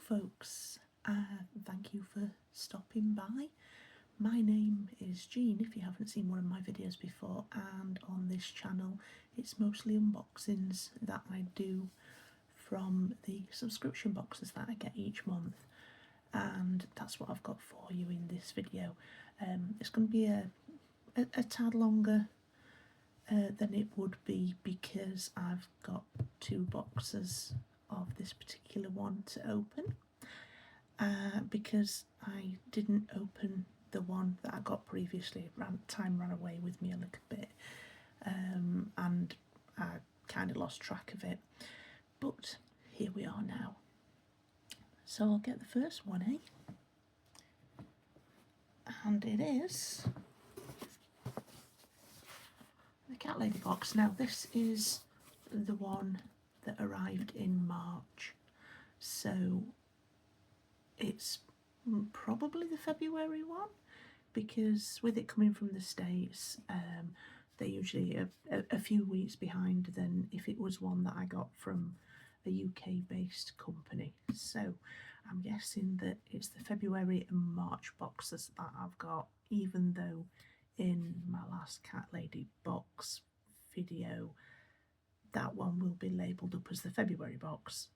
folks, thank you for stopping by. My name is Jean, if you haven't seen one of my videos before, and on this channel it's mostly unboxings that I do from the subscription boxes that I get each month, and that's what I've got for you in this video. It's going to be a tad longer than it would be because I've got two boxes of this particular one to open, because I didn't open the one that I got previously. Time ran away with me a little bit, and I kind of lost track of it, but here we are now. So I'll get the first one, and it is the Cat Lady box. Now this is the one that arrived in March, so it's probably the February one, because with it coming from the States, they're usually a few weeks behind than if it was one that I got from a UK based company. So I'm guessing that it's the February and March boxes that I've got, even though in my last Cat Lady box video that one will be labelled up as the February box.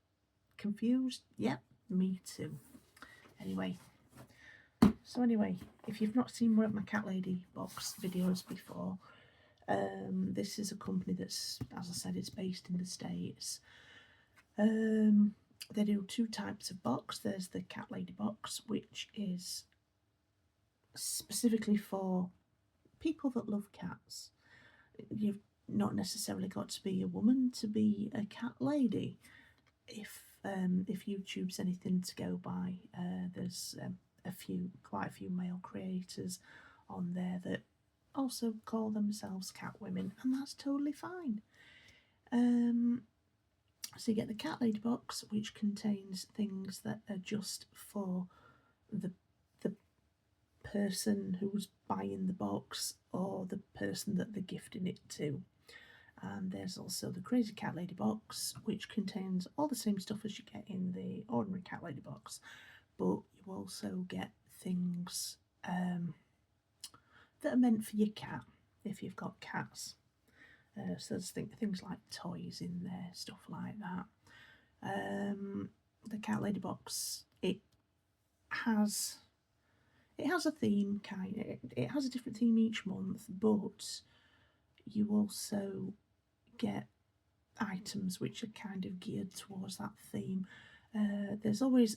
Confused? Yep, me too. Anyway, if you've not seen one of my Cat Lady box videos before, this is a company that's, as I said, it's based in the States. They do two types of box. There's the Cat Lady box, which is specifically for people that love cats. You've not necessarily got to be a woman to be a cat lady. If YouTube's anything to go by, there's quite a few male creators on there that also call themselves cat women, and that's totally fine. So you get the Cat Lady box, which contains things that are just for the person who's buying the box or the person that they're gifting it to. And there's also the Crazy Cat Lady box, which contains all the same stuff as you get in the ordinary Cat Lady box, but you also get things that are meant for your cat if you've got cats. So there's things like toys in there, stuff like that. The Cat Lady box, it has a theme, it has a different theme each month, but you also get items which are kind of geared towards that theme. There's always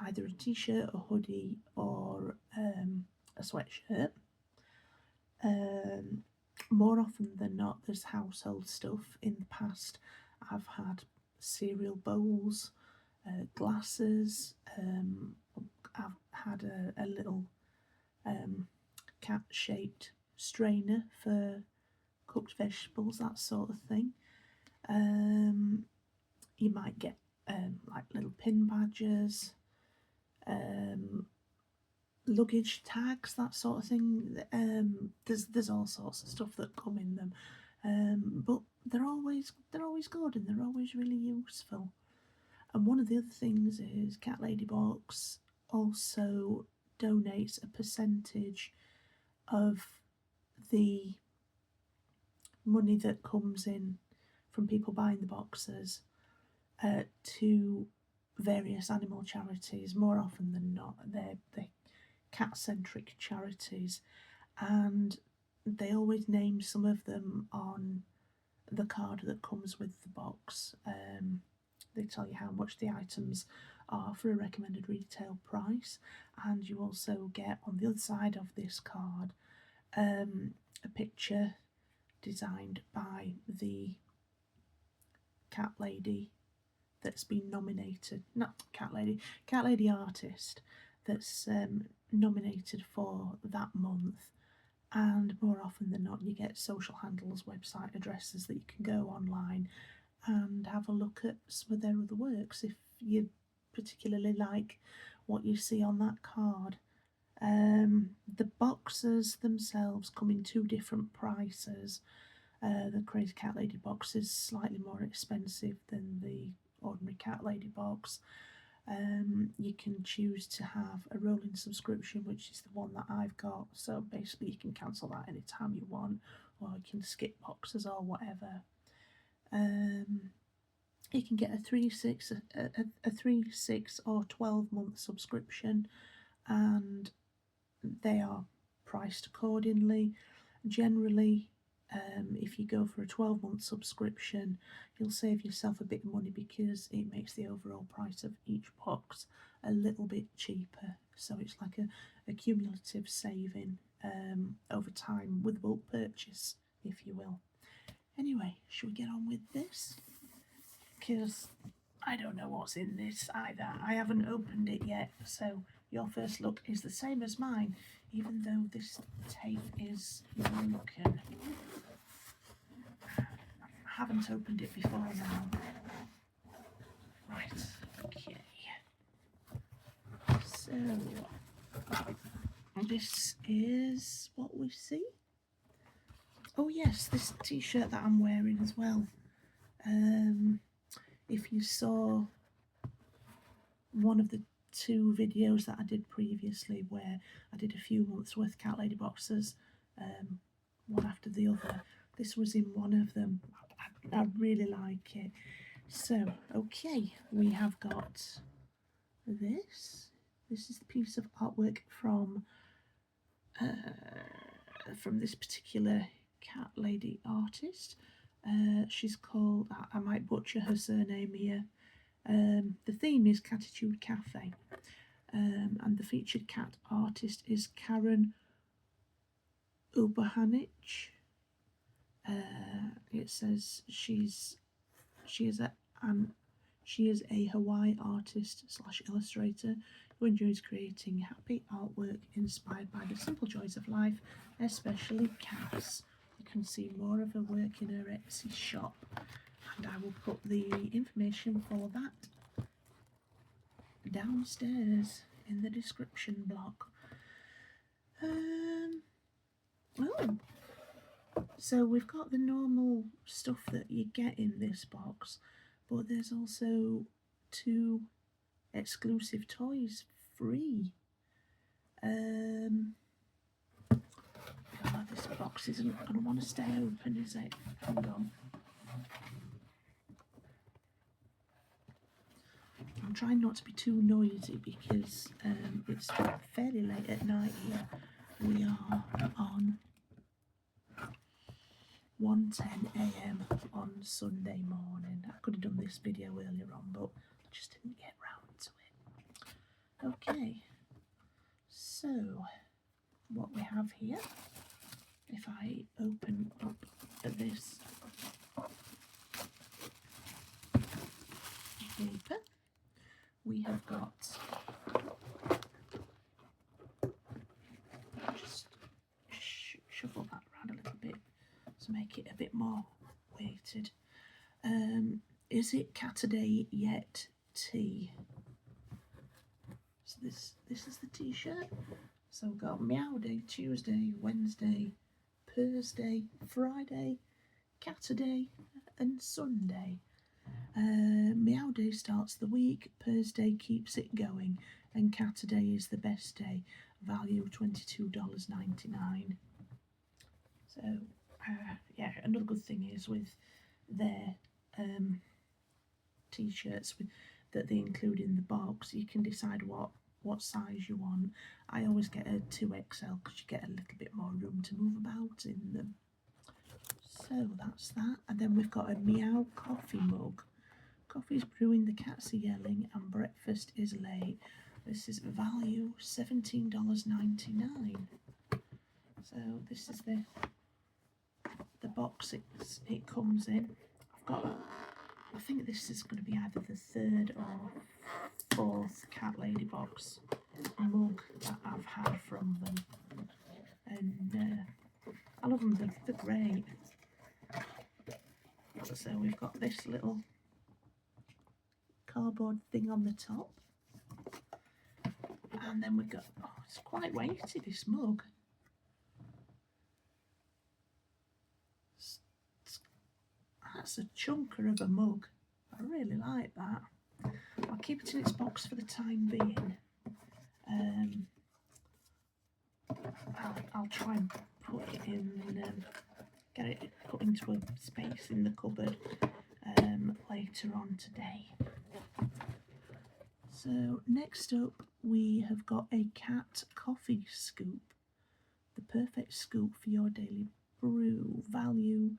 either a t-shirt, a hoodie, or a sweatshirt. More often than not, there's household stuff. In the past, I've had cereal bowls, glasses. I've had a little cat-shaped strainer for cooked vegetables, that sort of thing. You might get like little pin badges, luggage tags, that sort of thing. There's all sorts of stuff that come in them, but they're always good, and they're always really useful. And one of the other things is Cat Lady box also donates a percentage of the money that comes in from people buying the boxes to various animal charities. More often than not, they're cat-centric charities, and they always name some of them on the card that comes with the box. They tell you how much the items are for a recommended retail price, and you also get on the other side of this card a picture designed by the cat lady that's been nominated, not cat lady artist that's nominated for that month. And more often than not, you get social handles, website addresses that you can go online and have a look at some of their other works if you particularly like what you see on that card. The boxes themselves come in two different prices. The Crazy Cat Lady box is slightly more expensive than the ordinary Cat Lady box. You can choose to have a rolling subscription, which is the one that I've got. So basically, you can cancel that anytime you want, or you can skip boxes or whatever. You can get a 3, 6, a 3, 6, or 12-month subscription, and they are priced accordingly. Generally, if you go for a 12-month subscription, you'll save yourself a bit of money because it makes the overall price of each box a little bit cheaper. So it's like a cumulative saving over time with bulk purchase, if you will. Anyway, should we get on with this? Because I don't know what's in this either. I haven't opened it yet, so your first look is the same as mine, even though this tape is broken. I haven't opened it before now. Right, okay. So, this is what we see. Oh yes, this t-shirt that I'm wearing as well. If you saw one of the 2 videos that I did previously where I did a few months worth of Cat Lady boxes, one after the other, this was in one of them. I really like it. So, okay, we have got this. This is the piece of artwork from this particular Cat Lady artist. She's called, I might butcher her surname here. The theme is Catitude Cafe, and the featured cat artist is Karen Obuhanych. It says she is a Hawaii artist / illustrator who enjoys creating happy artwork inspired by the simple joys of life, especially cats. You can see more of her work in her Etsy shop, and I will put the information for that downstairs in the description block. So we've got the normal stuff that you get in this box, but there's also 2 exclusive toys free. God, this box isn't going to want to stay open, is it? Hang on. I'm trying not to be too noisy because it's fairly late at night here. We are on 1:10 a.m. on Sunday morning. I could have done this video earlier on, but I just didn't get round to it. Okay, so what we have here, if I open up this paper, we have got, just shuffle that around a little bit to make it a bit more weighted. Is it Catterday yet tea? So this is the t-shirt. So we've got Meow Day, Tuesday, Wednesday, Thursday, Friday, Catterday and Sunday. Meow Day starts the week, Thursday keeps it going, and Catterday is the best day. Value $22.99. So yeah, another good thing is with their t-shirts that they include in the box, you can decide what size you want. I always get a 2XL because you get a little bit more room to move about in them. So that's that. And then we've got a Meow coffee mug. Coffee's brewing, the cats are yelling, and breakfast is late. This is value $17.99. So this is the box it comes in. I think this is going to be either the 3rd or 4th Cat Lady box mug that I've had from them, and I love them. They're great. So we've got this little cardboard thing on the top, and then we've got, oh, it's quite weighty, this mug. That's a chunker of a mug. I really like that. I'll keep it in its box for the time being. I'll try and put it in, get it put into a space in the cupboard later on today. So next up we have got a cat coffee scoop. The perfect scoop for your daily brew. Value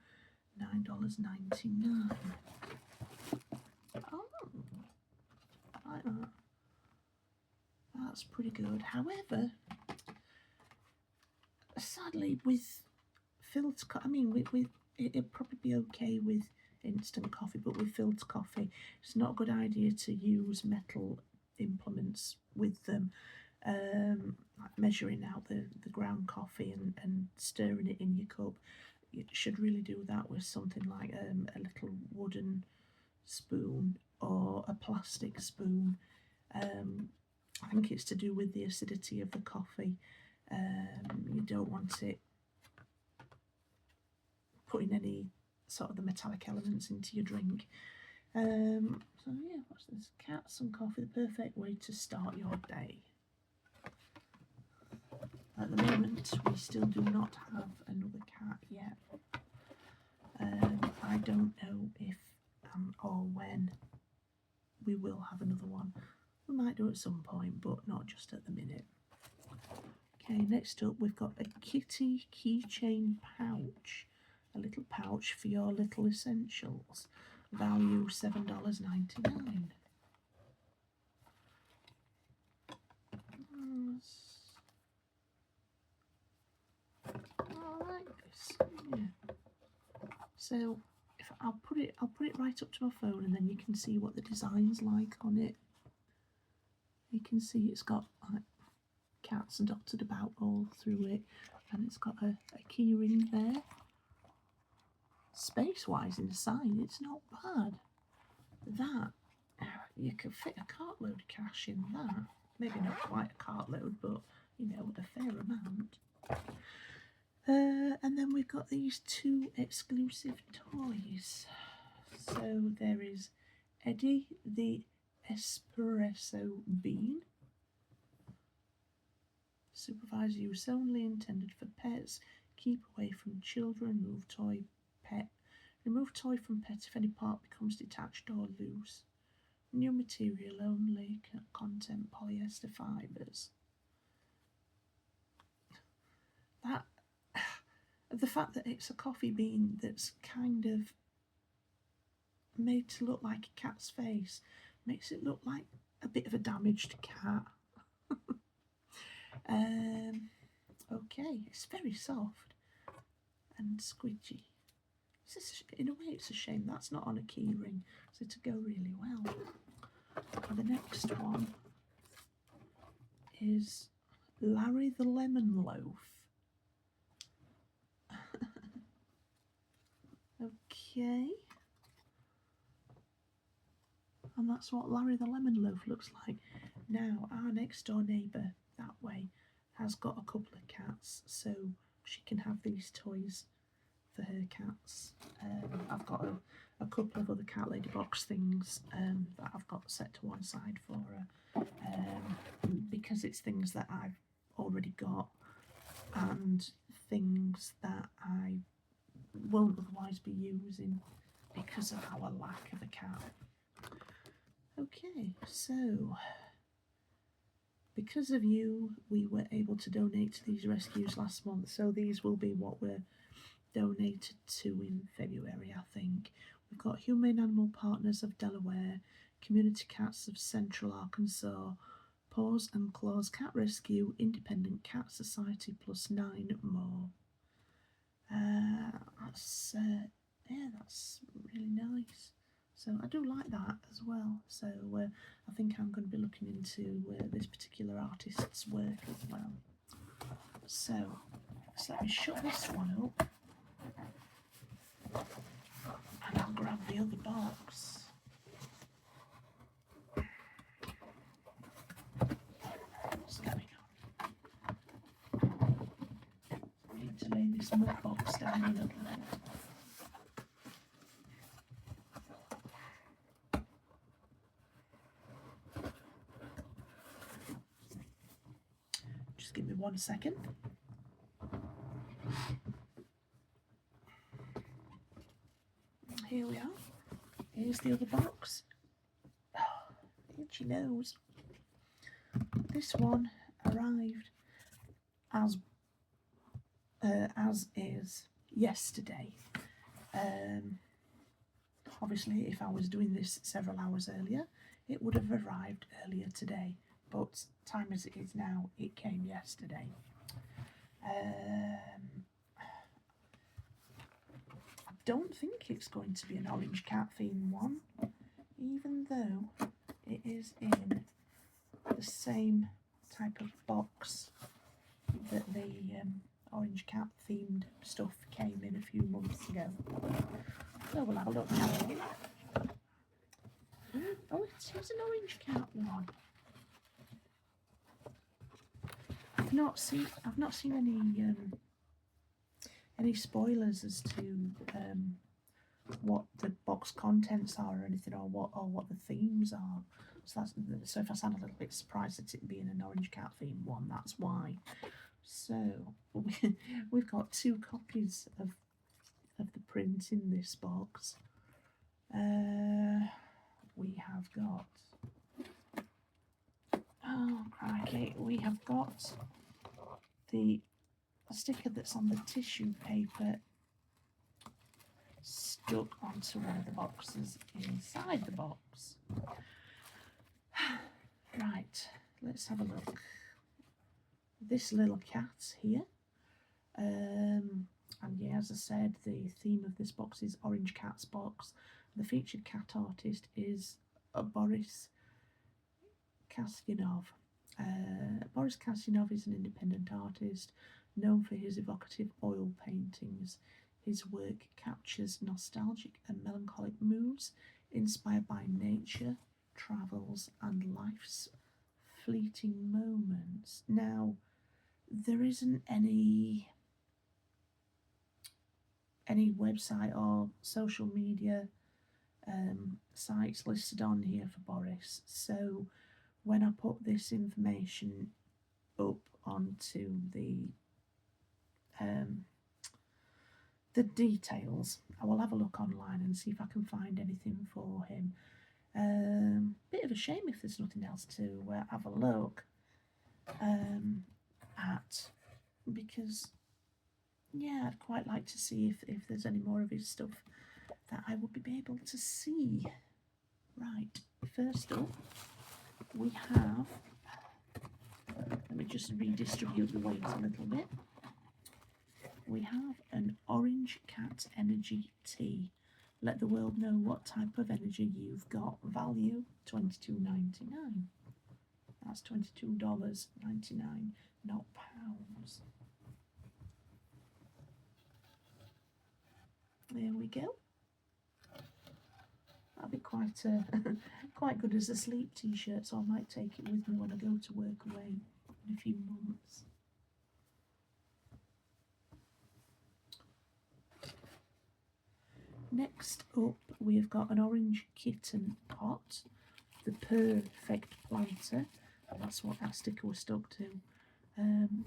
$9.99. Oh, I like that. That's pretty good. However, sadly, with filter coffee, I mean, with it'd probably be okay with instant coffee, but with filter coffee, it's not a good idea to use metal implements with them. Like measuring out the ground coffee and stirring it in your cup. You should really do that with something like a little wooden spoon or a plastic spoon. I think it's to do with the acidity of the coffee. You don't want it putting any sort of the metallic elements into your drink. So yeah, what's this? Cats and coffee, the perfect way to start your day. At the moment, we still do not have another cat yet. I don't know if or when we will have another one. We might do at some point, but not just at the minute. Okay, next up we've got a kitty keychain pouch. A little pouch for your little essentials. Value $7.99. I like this. Yeah. So I'll put it right up to my phone, and then you can see what the design's like on it. You can see it's got like cats and dotted about all through it, and it's got a key ring there. Space-wise inside, it's not bad. That you could fit a cartload of cash in that. Maybe not quite a cartload, but you know, a fair amount. And then we've got these two exclusive toys. So there is Eddie the Espresso Bean. Supervised use only, intended for pets. Keep away from children. Remove toy from pet if any part becomes detached or loose. New material only. Content polyester fibres. That the fact that it's a coffee bean that's kind of made to look like a cat's face makes it look like a bit of a damaged cat. Okay, it's very soft and squidgy. In a way, it's a shame that's not on a key ring, so to go really well. And the next one is Larry the Lemon Loaf. Okay. And that's what Larry the Lemon Loaf looks like. Now, our next door neighbour that way has got a couple of cats, so she can have these toys for her cats. I've got a couple of other cat lady box things that I've got set to one side for her, because it's things that I've already got and things that I won't otherwise be using because of our lack of a cat. Okay, so because of you, we were able to donate to these rescues last month, so these will be what we're donated to in February, I think. We've got Humane Animal Partners of Delaware, Community Cats of Central Arkansas, Paws and Claws Cat Rescue, Independent Cat Society, plus 9 more. That's really nice. So I do like that as well. So I think I'm going to be looking into this particular artist's work as well. So let me shut this one up, and I'll grab the other box. So there we go. I need to lay this mud box down a little bit. Just give me 1 second. Here we are. Here's the other box. Oh, itchy nose. This one arrived as is yesterday. Obviously, if I was doing this several hours earlier, it would have arrived earlier today. But time as it is now, it came yesterday. I don't think it's going to be an orange cat themed one, even though it is in the same type of box that the orange cat themed stuff came in a few months ago. So we'll have a look now. Oh, it is an orange cat one. I've not seen any spoilers as to what the box contents are or anything, or what the themes are. So if I sound a little bit surprised at it being an orange cat themed one, that's why. So we've got 2 copies of the print in this box. We have got, oh crikey, we have got the sticker that's on the tissue paper stuck onto one of the boxes inside the box. Right, let's have a look. This little cat here, and yeah, as I said, the theme of this box is Orange Cat's Box. The featured cat artist is Boris Kasyanov. Boris Kasyanov is an independent artist known for his evocative oil paintings. His work captures nostalgic and melancholic moods inspired by nature, travels, and life's fleeting moments. Now, there isn't any website or social media sites listed on here for Boris, so when I put this information up onto the details, I will have a look online and see if I can find anything for him. Bit of a shame if there's nothing else to have a look at, because yeah, I'd quite like to see if there's any more of his stuff that I would be able to see. Right, first up we have, let me just redistribute the weight a little bit. We have an Orange Cat Energy Tea. Let the world know what type of energy you've got. Value $22.99. That's $22.99, not pounds. There we go. That'll be quite quite good as a sleep t-shirt, so I might take it with me when I go to work away in a few months. Next up, we've got an orange kitten pot, the perfect planter. That's what that sticker was stuck to.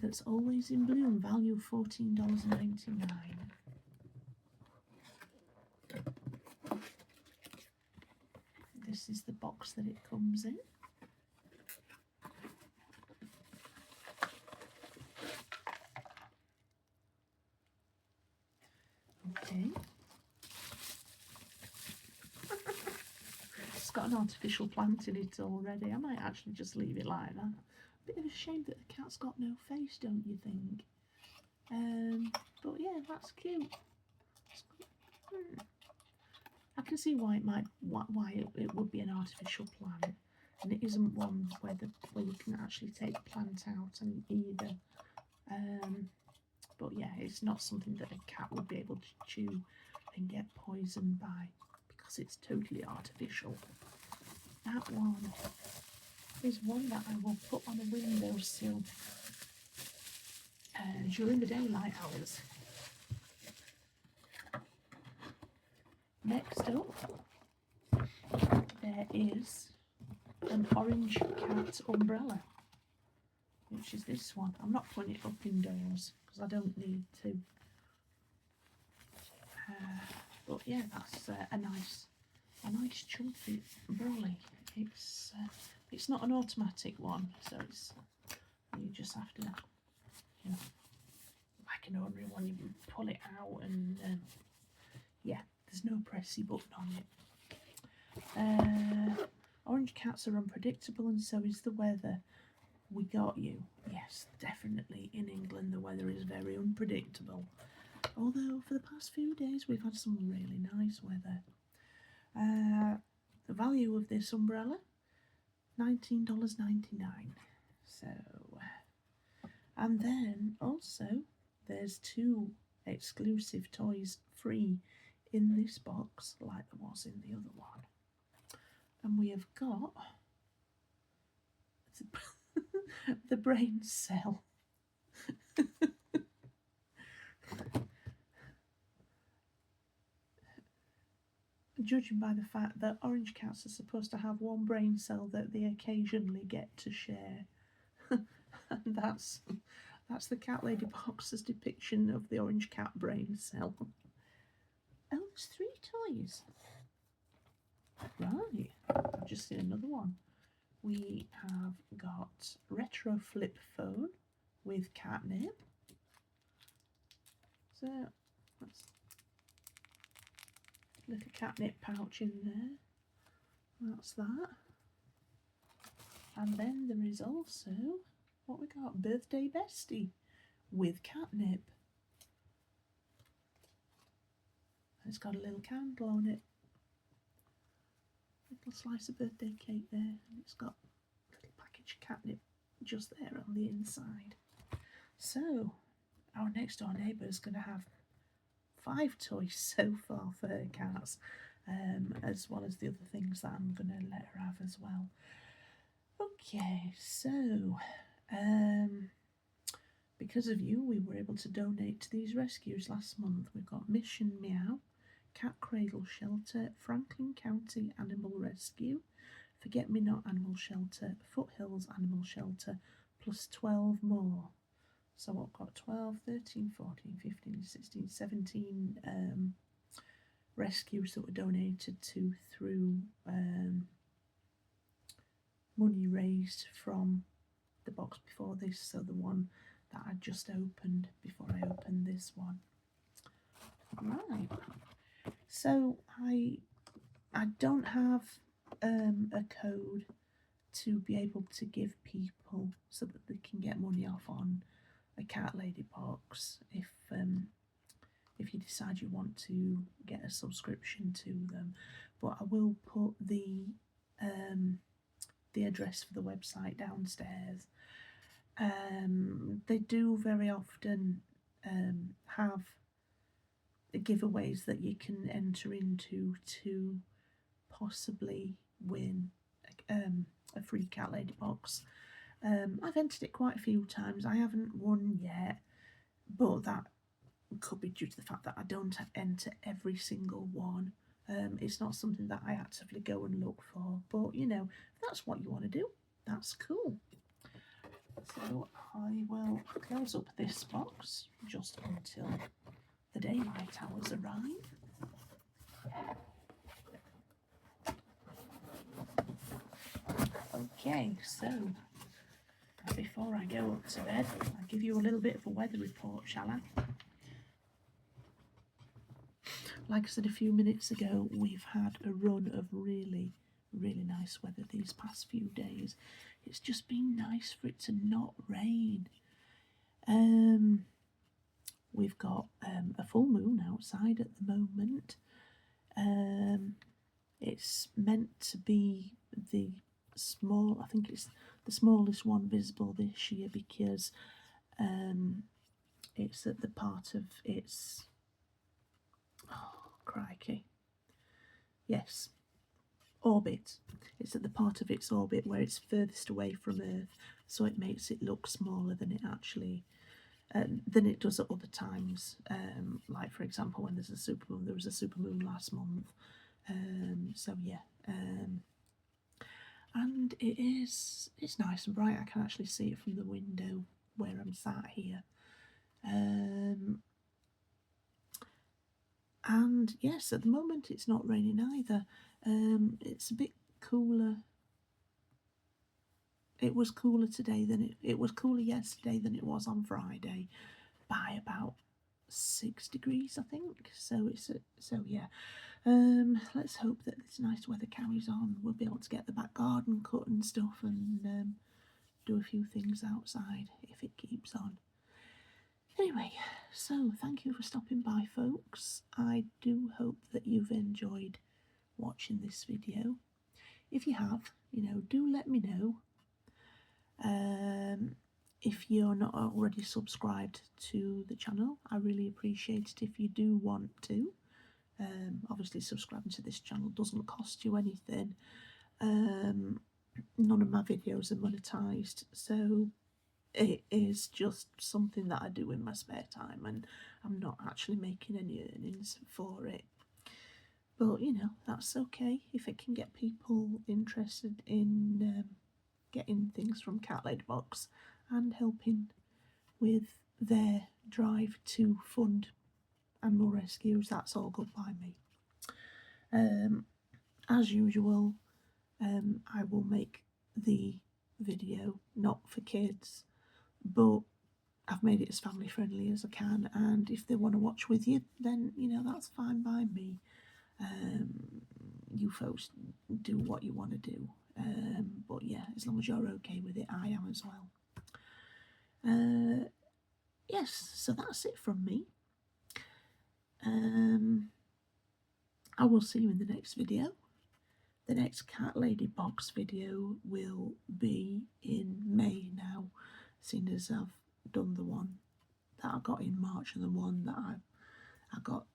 That's always in bloom. Value $14.99. This is the box that it comes in. Okay. It's got an artificial plant in it already. I might actually just leave it like that. Bit of a shame that the cat's got no face, don't you think? But yeah, that's cute. I can see why it would be an artificial plant, and it isn't one where you can actually take the plant out and either. But yeah, it's not something that a cat would be able to chew and get poisoned by, because it's totally artificial. That one is one that I will put on a windowsill during the daylight hours. Next up, there is an orange cat umbrella. which is this one. I'm not putting it up indoors because I don't need to. But yeah, that's a nice chunky brolly. It's not an automatic one, so you just have to, like an ordinary one, you pull it out and yeah, there's no pressy button on it. Orange cats are unpredictable, and so is the weather. We got you. Yes, definitely in England the weather is very unpredictable. Although for the past few days we've had some really nice weather. The value of this umbrella, $19.99. So, and then also there's 2 exclusive toys free in this box, like there was in the other one. And we have got the brain cell. Judging by the fact that orange cats are supposed to have one brain cell that they occasionally get to share. And that's the Cat Lady box's depiction of the orange cat brain cell. Oh, there's 3 toys. Right, I've just seen another one. We have got retro flip phone with catnip. So that's little catnip pouch in there. That's that. And then there is also what we got, birthday bestie with catnip. It's got a little candle on it. Little slice of birthday cake there, and it's got a little package of catnip just there on the inside. So our next door neighbour is going to have 5 toys so far for her cats, as well as the other things that I'm going to let her have as well. Okay, so because of you we were able to donate to these rescues last month. We've got Mission Meow, Cat Cradle Shelter, Franklin County Animal Rescue, Forget Me Not Animal Shelter, Foothills Animal Shelter, plus 12 more. So I've got 12, 13, 14, 15, 16, 17 rescues that were donated to through money raised from the box before this, so the one that I just opened before I opened this one. Right, so I don't have a code to be able to give people so that they can get money off on a Cat Lady box if you decide you want to get a subscription to them, but I will put the address for the website downstairs. They do very often have giveaways that you can enter into to possibly win a free Cat Lady box. I've entered it quite a few times. I haven't won yet, but that could be due to the fact that I don't enter every single one. It's not something that I actively go and look for, but if that's what you want to do, that's cool. So I will close up this box just until the daylight hours arrive. Okay, so before I go up to bed, I'll give you a little bit of a weather report, shall I? Like I said a few minutes ago, we've had a run of really, really nice weather these past few days. It's just been nice for it to not rain. We've got a full moon outside at the moment. It's meant to be I think it's the smallest one visible this year because it's at the part of its, oh crikey, yes, orbit. It's at the part of its orbit where it's furthest away from Earth, so it makes it look smaller than it actually than it does at other times. Like for example, when there's a supermoon, there was a supermoon last month. So yeah. and it's nice and bright. I can actually see it from the window where I'm sat here. And yes, at the moment it's not raining either. It's a bit cooler. It was cooler today than it was cooler yesterday than it was on Friday by about 6 degrees, I think. So yeah. Let's hope that this nice weather carries on. We'll be able to get the back garden cut and stuff, and do a few things outside if it keeps on. Anyway, so thank you for stopping by, folks. I do hope that you've enjoyed watching this video. If you have, do let me know. If you're not already subscribed to the channel, I really appreciate it if you do want to. Obviously, subscribing to this channel doesn't cost you anything. None of my videos are monetized, so it is just something that I do in my spare time, and I'm not actually making any earnings for it. But that's okay if it can get people interested in getting things from Cat Lady Box and helping with their drive to fund animal rescues. That's all good by me. As usual, I will make the video not for kids, but I've made it as family friendly as I can, and if they want to watch with you, then that's fine by me. You folks do what you want to do, but yeah, as long as you're okay with it, I am as well. Yes, so that's it from me. I will see you in the next video. The next Cat Lady Box video will be in May now, seeing as I've done the one that I got in March and the one that I got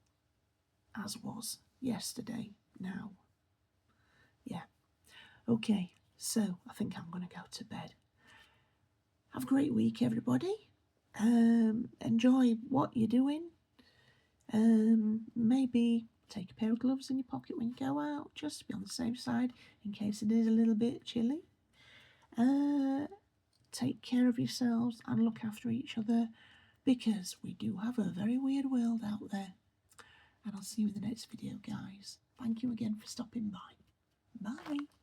as was yesterday now. Yeah. Okay, so I think I'm going to go to bed. Have a great week, everybody. Enjoy what you're doing. Maybe take a pair of gloves in your pocket when you go out, just to be on the safe side in case it is a little bit chilly. Take care of yourselves and look after each other, because we do have a very weird world out there. And I'll see you in the next video, guys. Thank you again for stopping by. Bye.